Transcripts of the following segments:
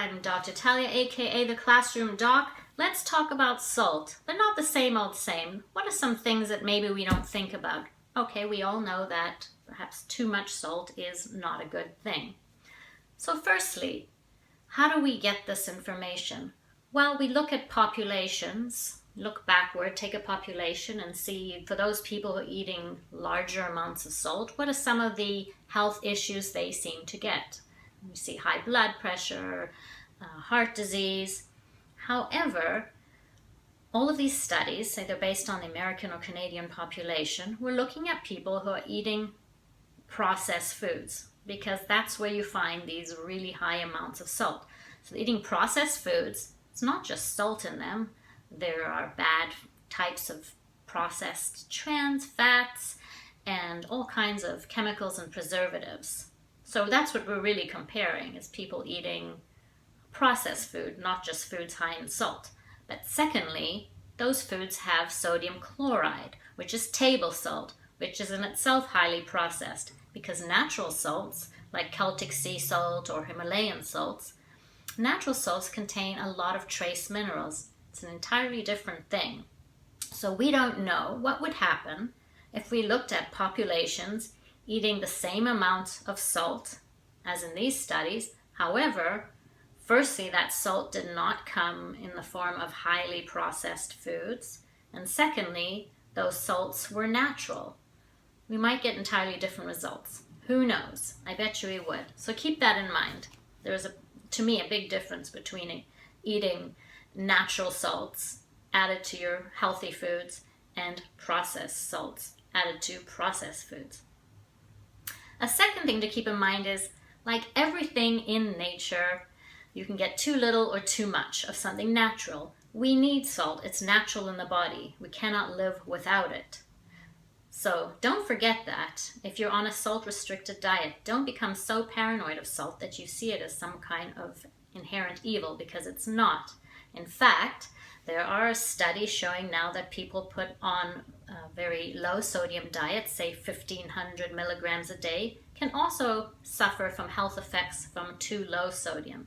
I'm Dr. Talia, aka the Classroom Doc. Let's talk about salt, but not the same old same. What are some things that maybe we don't think about? Okay, we all know that perhaps too much salt is not a good thing. So firstly, how do we get this information? Well, we look at populations, look backward, take a population and see for those people who are eating larger amounts of salt, what are some of the health issues they seem to get? We see high blood pressure, heart disease. However, all of these studies, say they're based on the American or Canadian population, we're looking at people who are eating processed foods because that's where you find these really high amounts of salt. So eating processed foods, it's not just salt in them. There are bad types of processed trans fats and all kinds of chemicals and preservatives. So that's what we're really comparing, is people eating processed food, not just foods high in salt. But secondly, those foods have sodium chloride, which is table salt, which is in itself highly processed, because natural salts, like Celtic sea salt or Himalayan salts, natural salts contain a lot of trace minerals. It's an entirely different thing. So we don't know what would happen if we looked at populations eating the same amount of salt as in these studies. However, firstly, that salt did not come in the form of highly processed foods. And secondly, those salts were natural. We might get entirely different results. Who knows? I bet you we would. So keep that in mind. There's, to me, a big difference between eating natural salts added to your healthy foods and processed salts added to processed foods. A second thing to keep in mind is, like everything in nature, you can get too little or too much of something natural. We need salt. It's natural in the body. We cannot live without it. So don't forget that. If you're on a salt-restricted diet, don't become so paranoid of salt that you see it as some kind of inherent evil, because it's not. In fact, there are studies showing now that people put on very low sodium diets, say 1500 milligrams a day, can also suffer from health effects from too low sodium.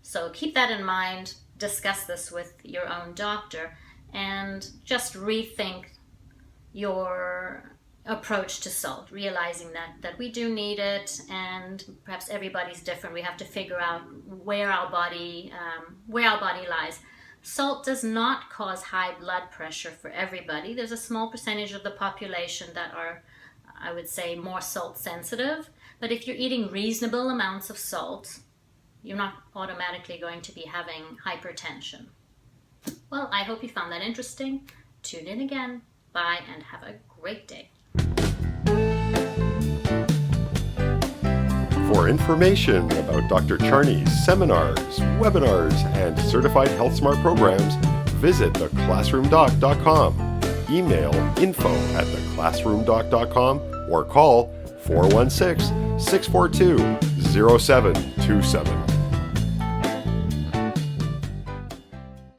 So keep that in mind, discuss this with your own doctor, and just rethink your approach to salt, realizing that we do need it, and perhaps everybody's different. We have to figure out where our body lies. Salt does not cause high blood pressure for everybody. There's a small percentage of the population that are, I would say, more salt sensitive. But if you're eating reasonable amounts of salt, you're not automatically going to be having hypertension. Well, I hope you found that interesting. Tune in again. Bye, and have a great day. For information about Dr. Charney's seminars, webinars, and certified Health Smart programs, visit theclassroomdoc.com. Email info@theclassroomdoc.com or call 416-642-0727.